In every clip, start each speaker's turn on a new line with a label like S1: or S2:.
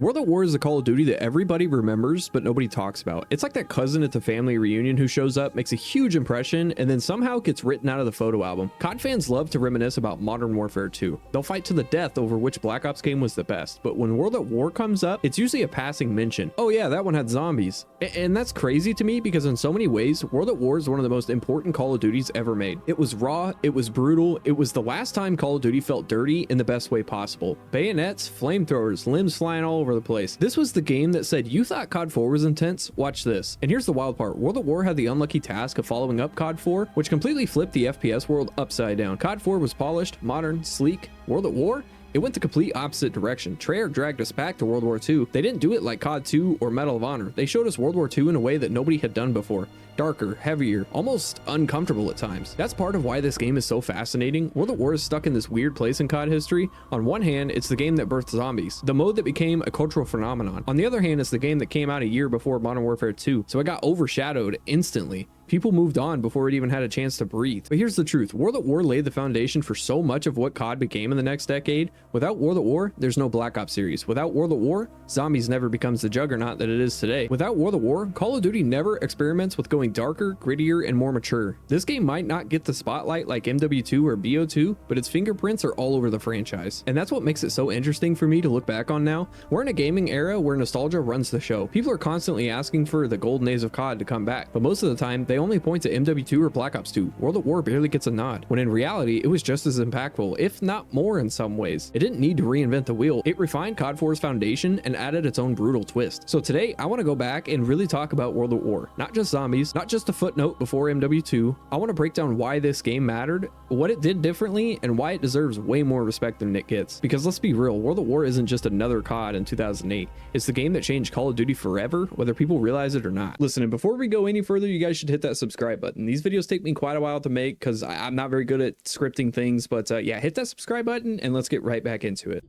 S1: World at War is a Call of Duty that everybody remembers, but nobody talks about. It's like that cousin at the family reunion who shows up, makes a huge impression, and then somehow gets written out of the photo album. COD fans love to reminisce about Modern Warfare 2. They'll fight to the death over which Black Ops game was the best, but when World at War comes up, it's usually a passing mention. Oh yeah, that one had zombies. And that's crazy to me because in so many ways, World at War is one of the most important Call of Duties ever made. It was raw, it was brutal, it was the last time Call of Duty felt dirty in the best way possible. Bayonets, flamethrowers, limbs flying all over the place. This was the game that said, you thought COD 4 was intense? Watch this. And here's the wild part. World at War had the unlucky task of following up COD 4, which completely flipped the FPS world upside down. COD 4 was polished, modern, sleek. World at War? It went the complete opposite direction. Treyarch dragged us back to World War II. They didn't do it like COD 2 or Medal of Honor. They showed us World War II in a way that nobody had done before. Darker, heavier, almost uncomfortable at times. That's part of why this game is so fascinating. World at War is stuck in this weird place in COD history. On one hand, it's the game that birthed zombies, the mode that became a cultural phenomenon. On the other hand, it's the game that came out a year before Modern Warfare 2, so it got overshadowed instantly. People moved on before it even had a chance to breathe. But here's the truth. World at War laid the foundation for so much of what COD became in the next decade. Without World at War, there's no Black Ops series. Without World at War, zombies never becomes the juggernaut that it is today. Without World at War, Call of Duty never experiments with going darker, grittier, and more mature. This game might not get the spotlight like MW2 or BO2, but its fingerprints are all over the franchise. And that's what makes it so interesting for me to look back on now. We're in a gaming era where nostalgia runs the show. People are constantly asking for the golden days of COD to come back, but most of the time, they only point to MW2 or Black Ops 2. World at War barely gets a nod, when in reality, it was just as impactful, if not more in some ways. It didn't need to reinvent the wheel. It refined COD 4's foundation and added its own brutal twist. So today, I want to go back and really talk about World at War. Not just zombies, not just a footnote before MW2. I want to break down why this game mattered, what it did differently, and why it deserves way more respect than it gets. Because let's be real, World at War isn't just another COD in 2008. It's the game that changed Call of Duty forever, whether people realize it or not. Listen, and before we go any further, you guys should hit that subscribe button. These videos take me quite a while to make because I'm not very good at scripting things, but yeah, hit that subscribe button and let's get right back into it.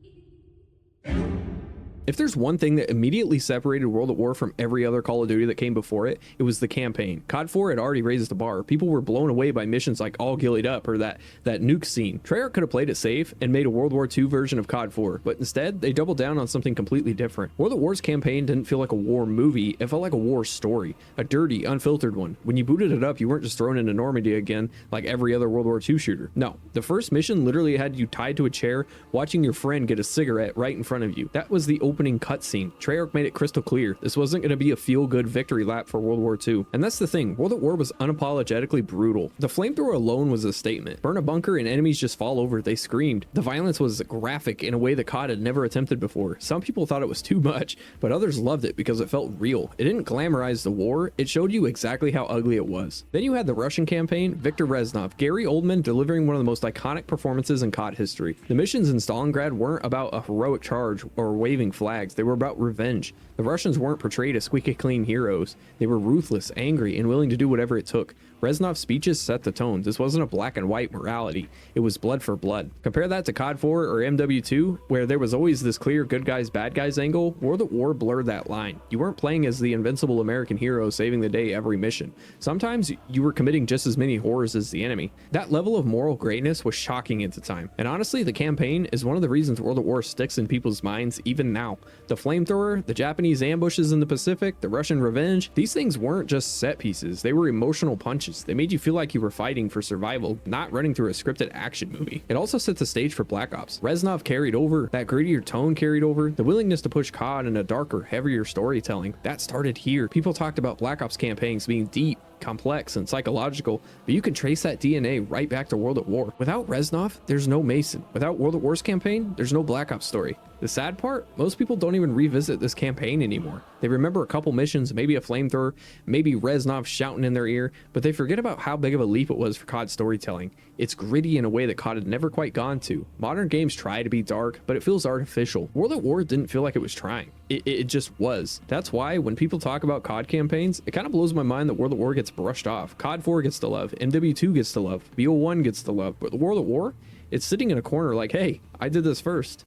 S1: If there's one thing that immediately separated World at War from every other Call of Duty that came before it, it was the campaign. COD 4 had already raised the bar. People were blown away by missions like All Gillied Up or that nuke scene. Treyarch could have played it safe and made a World War II version of COD 4, but instead, they doubled down on something completely different. World at War's campaign didn't feel like a war movie, it felt like a war story. A dirty, unfiltered one. When you booted it up, you weren't just thrown into Normandy again like every other World War II shooter. No, the first mission literally had you tied to a chair, watching your friend get a cigarette right in front of you. That was the opening cutscene. Treyarch made it crystal clear. This wasn't going to be a feel-good victory lap for World War II. And that's the thing, World at War was unapologetically brutal. The flamethrower alone was a statement. Burn a bunker and enemies just fall over, they screamed. The violence was graphic in a way that COD had never attempted before. Some people thought it was too much, but others loved it because it felt real. It didn't glamorize the war, it showed you exactly how ugly it was. Then you had the Russian campaign, Viktor Reznov, Gary Oldman delivering one of the most iconic performances in COD history. The missions in Stalingrad weren't about a heroic charge or waving flags, they were about revenge. The Russians weren't portrayed as squeaky clean heroes. They were ruthless, angry, and willing to do whatever it took. Reznov's speeches set the tone. This wasn't a black and white morality. It was blood for blood. Compare that to COD 4 or MW2, where there was always this clear good guys, bad guys angle. World at War blurred that line. You weren't playing as the invincible American hero saving the day every mission. Sometimes you were committing just as many horrors as the enemy. That level of moral greatness was shocking at the time. And honestly, the campaign is one of the reasons World at War sticks in people's minds even now. The flamethrower, the Japanese ambushes in the Pacific, the Russian revenge, these things weren't just set pieces. They were emotional punches. They made you feel like you were fighting for survival, not running through a scripted action movie. It also set the stage for Black Ops. Reznov carried over, that grittier tone carried over, the willingness to push COD in a darker, heavier storytelling, that started here. People talked about Black Ops campaigns being deep, complex, and psychological, but you can trace that DNA right back to World at War. Without Reznov, there's no Mason. Without World at War's campaign, there's no Black Ops story. The sad part, most people don't even revisit this campaign anymore. They remember a couple missions, maybe a flamethrower, maybe Reznov shouting in their ear, but they forget about how big of a leap it was for COD storytelling. It's gritty in a way that COD had never quite gone to. Modern games try to be dark, but it feels artificial. World at War didn't feel like it was trying. It just was. That's why when people talk about COD campaigns, it kind of blows my mind that World at War gets brushed off. COD 4 gets the love, MW2 gets the love, BO1 gets the love, but the World at War, it's sitting in a corner like, hey, I did this first.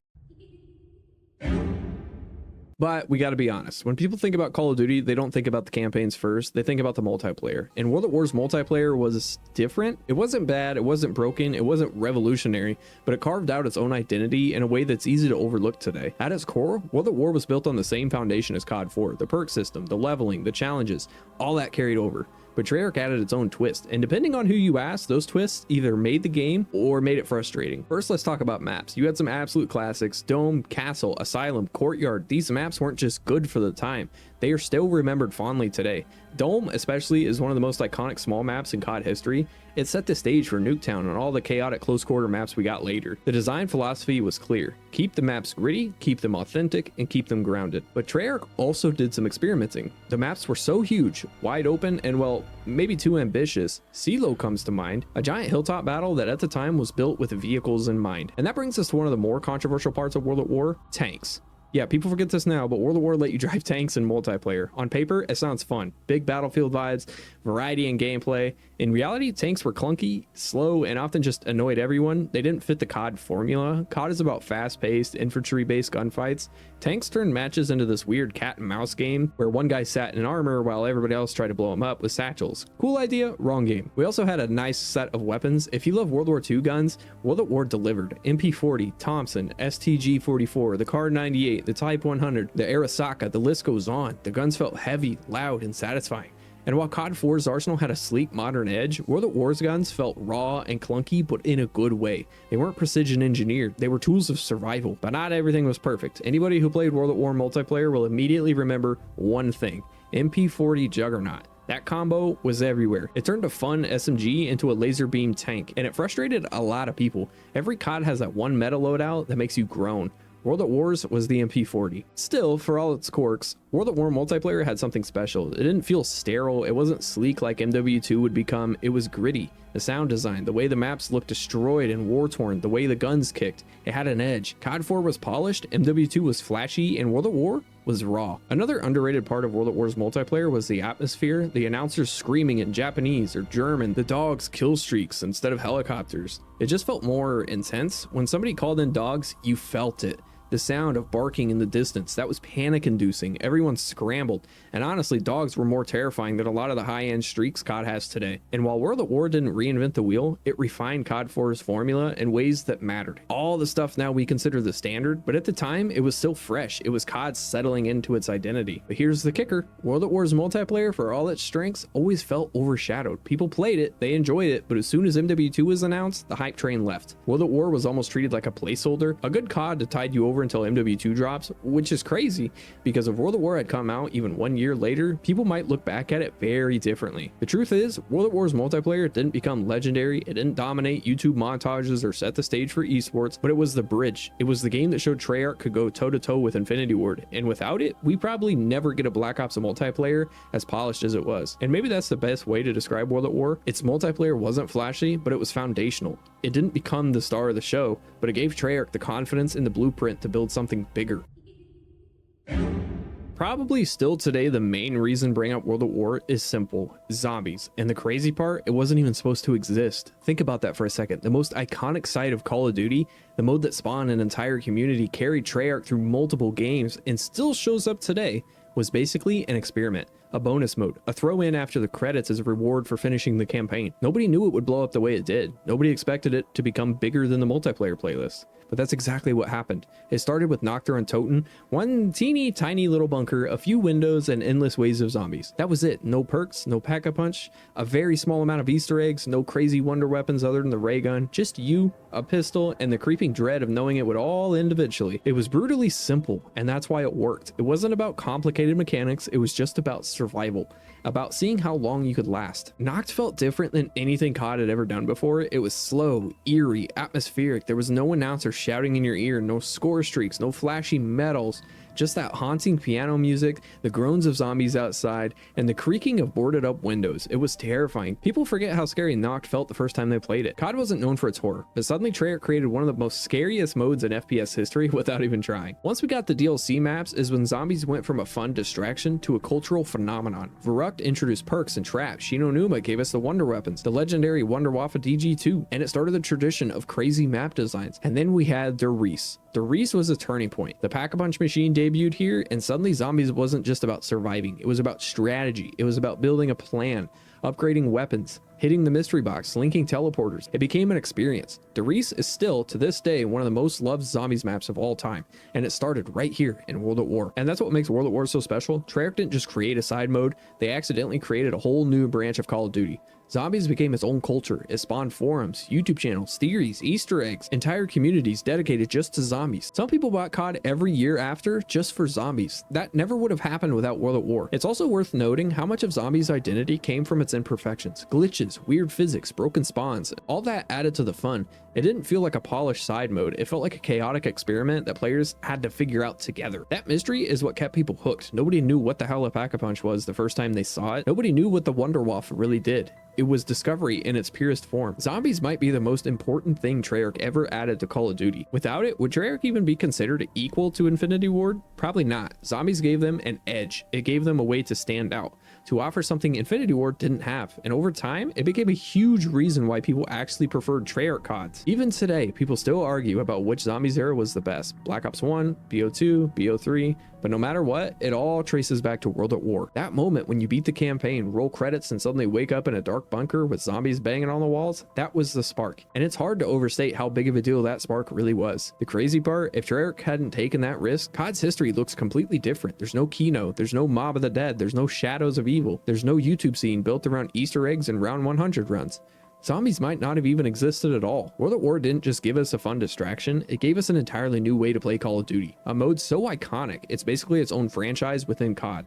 S1: But we got to be honest, when people think about Call of Duty, they don't think about the campaigns first, they think about the multiplayer. And World at War's multiplayer was different. It wasn't bad, it wasn't broken, it wasn't revolutionary, but it carved out its own identity in a way that's easy to overlook today. At its core, World at War was built on the same foundation as COD 4, the perk system, the leveling, the challenges, all that carried over. But Treyarch added its own twist, and depending on who you ask, those twists either made the game or made it frustrating. First, let's talk about maps. You had some absolute classics: Dome, Castle, Asylum, Courtyard. These maps weren't just good for the time, they are still remembered fondly today. Dome especially is one of the most iconic small maps in COD history. It set the stage for Nuketown and all the chaotic close quarter maps we got later. The design philosophy was clear: keep the maps gritty, keep them authentic, and keep them grounded. But Treyarch also did some experimenting. The maps were so huge, wide open, and well, maybe too ambitious. CeeLo comes to mind, a giant hilltop battle that at the time was built with vehicles in mind. And that brings us to one of the more controversial parts of World at War: tanks. Yeah, people forget this now, but World at War let you drive tanks in multiplayer. On paper, it sounds fun. Big battlefield vibes, variety in gameplay. In reality, tanks were clunky, slow, and often just annoyed everyone. They didn't fit the COD formula. COD is about fast-paced, infantry-based gunfights. Tanks turned matches into this weird cat and mouse game where one guy sat in armor while everybody else tried to blow him up with satchels. Cool idea, wrong game. We also had a nice set of weapons. If you love World War II guns, World at War delivered. MP40, Thompson, STG-44, the Kar 98, the Type 100, the Arasaka, the list goes on. The guns felt heavy, loud, and satisfying. And while COD 4's arsenal had a sleek, modern edge, World at War's guns felt raw and clunky, but in a good way. They weren't precision engineered, they were tools of survival, but not everything was perfect. Anybody who played World at War multiplayer will immediately remember one thing: MP40 Juggernaut. That combo was everywhere. It turned a fun SMG into a laser beam tank, and it frustrated a lot of people. Every COD has that one meta loadout that makes you groan. World at War's was the MP40. Still, for all its quirks, World at War multiplayer had something special. It didn't feel sterile, it wasn't sleek like MW2 would become, it was gritty. The sound design, the way the maps looked destroyed and war-torn, the way the guns kicked, it had an edge. COD 4 was polished, MW2 was flashy, and World at War was raw. Another underrated part of World at War's multiplayer was the atmosphere, the announcers screaming in Japanese or German, the dogs kill streaks instead of helicopters. It just felt more intense. When somebody called in dogs, you felt it. The sound of barking in the distance, that was panic inducing. Everyone scrambled, and honestly, dogs were more terrifying than a lot of the high-end streaks COD has today. And while World at War didn't reinvent the wheel, it refined COD 4's formula in ways that mattered. All the stuff now we consider the standard, but at the time, it was still fresh. It was COD settling into its identity. But here's the kicker: World at War's multiplayer, for all its strengths, always felt overshadowed. People played it, they enjoyed it, but as soon as MW2 was announced, the hype train left. World at War was almost treated like a placeholder, a good COD to tide you over until MW2 drops, which is crazy because if World at War had come out even 1 year later, people might look back at it very differently. The truth is, World at War's multiplayer didn't become legendary, it didn't dominate YouTube montages or set the stage for esports, but it was the bridge. It was the game that showed Treyarch could go toe-to-toe with Infinity Ward, and without it, we probably never get a Black Ops multiplayer as polished as it was. And maybe that's the best way to describe World at War. Its multiplayer wasn't flashy, but it was foundational. It didn't become the star of the show, but it gave Treyarch the confidence and the blueprint to build something bigger. Probably still today, the main reason bringing up World at War is simple: zombies. And the crazy part, it wasn't even supposed to exist. Think about that for a second. The most iconic side of Call of Duty, the mode that spawned an entire community, carried Treyarch through multiple games, and still shows up today, was basically an experiment. A bonus mode, a throw in after the credits as a reward for finishing the campaign. Nobody knew it would blow up the way it did. Nobody expected it to become bigger than the multiplayer playlist. But that's exactly what happened. It started with Nocturne and Toten, one teeny tiny little bunker, a few windows, and endless waves of zombies. That was it. No perks, no pack-a-punch, a very small amount of Easter eggs, no crazy wonder weapons other than the ray gun, just you, a pistol, and the creeping dread of knowing it would all end eventually. It was brutally simple, and that's why it worked. It wasn't about complicated mechanics, it was just about survival, about seeing how long you could last. Noct felt different than anything COD had ever done before. It was slow, eerie, atmospheric. There was no announcer shouting in your ear, no score streaks, no flashy medals, just that haunting piano music, the groans of zombies outside, and the creaking of boarded up windows. It was terrifying. People forget how scary Noct felt the first time they played it. COD wasn't known for its horror, but suddenly Treyarch created one of the most scariest modes in FPS history without even trying. Once we got the DLC maps is when zombies went from a fun distraction to a cultural phenomenon. Verrückt introduced perks and traps. Shinonuma gave us the wonder weapons, the legendary Wunderwaffe DG2, and it started the tradition of crazy map designs. And then we had Der Riese. Der Riese was a turning point. The Pack-a-Punch machine debuted debuted here, and suddenly Zombies wasn't just about surviving. It was about strategy. It was about building a plan, upgrading weapons, hitting the mystery box, linking teleporters. It became an experience. Der Riese is still, to this day, one of the most loved Zombies maps of all time, and it started right here in World at War. And that's what makes World at War so special. Treyarch didn't just create a side mode, they accidentally created a whole new branch of Call of Duty. Zombies became its own culture. It spawned forums, YouTube channels, theories, Easter eggs, entire communities dedicated just to zombies. Some people bought COD every year after just for zombies. That never would have happened without World at War. It's also worth noting how much of Zombies' identity came from its imperfections, glitches, weird physics, broken spawns. All that added to the fun. It didn't feel like a polished side mode. It felt like a chaotic experiment that players had to figure out together. That mystery is what kept people hooked. Nobody knew what the hell a Pack-a-Punch was the first time they saw it. Nobody knew what the Wunderwaffe really did. It was discovery in its purest form. Zombies might be the most important thing Treyarch ever added to Call of Duty. Without it, would Treyarch even be considered equal to Infinity Ward? Probably not. Zombies gave them an edge. It gave them a way to stand out, to offer something Infinity Ward didn't have. And over time, it became a huge reason why people actually preferred Treyarch CODs. Even today, people still argue about which Zombies era was the best. Black Ops 1, BO2, BO3, but no matter what, it all traces back to World at War. That moment when you beat the campaign, roll credits, and suddenly wake up in a dark bunker with zombies banging on the walls, that was the spark. And it's hard to overstate how big of a deal that spark really was. The crazy part, if Treyarch hadn't taken that risk, COD's history looks completely different. There's no Kino, there's no Mob of the Dead, there's no Shadows of Evil, there's no YouTube scene built around Easter eggs and round 100 runs. Zombies might not have even existed at all. World at War didn't just give us a fun distraction, it gave us an entirely new way to play Call of Duty. A mode so iconic, it's basically its own franchise within COD.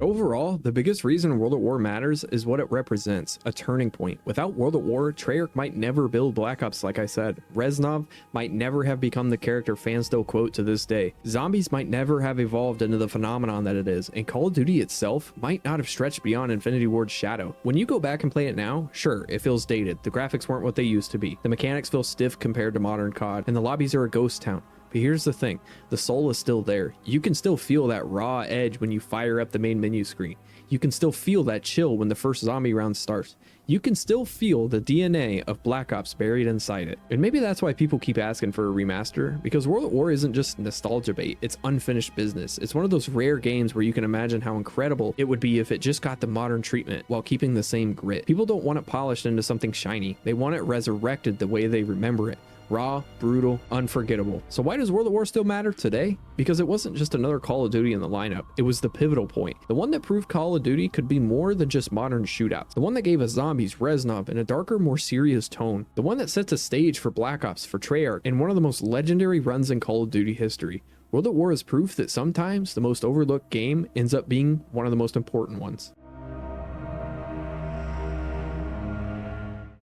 S1: Overall, the biggest reason World at War matters is what it represents, a turning point. Without World at War, Treyarch might never build Black Ops like I said. Reznov might never have become the character fans still quote to this day. Zombies might never have evolved into the phenomenon that it is, and Call of Duty itself might not have stretched beyond Infinity Ward's shadow. When you go back and play it now, sure, it feels dated. The graphics weren't what they used to be. The mechanics feel stiff compared to modern COD, and the lobbies are a ghost town. But here's the thing, the soul is still there. You can still feel that raw edge when you fire up the main menu screen. You can still feel that chill when the first zombie round starts. You can still feel the DNA of Black Ops buried inside it. And maybe that's why people keep asking for a remaster, because World at War isn't just nostalgia bait, it's unfinished business. It's one of those rare games where you can imagine how incredible it would be if it just got the modern treatment while keeping the same grit. People don't want it polished into something shiny. They want it resurrected the way they remember it. Raw, brutal, unforgettable. So why does World at War still matter today? Because it wasn't just another Call of Duty in the lineup, it was the pivotal point. The one that proved Call of Duty could be more than just modern shootouts. The one that gave us zombies, Reznov, and a darker, more serious tone. The one that sets a stage for Black Ops, for Treyarch, and one of the most legendary runs in Call of Duty history. World at War is proof that sometimes the most overlooked game ends up being one of the most important ones.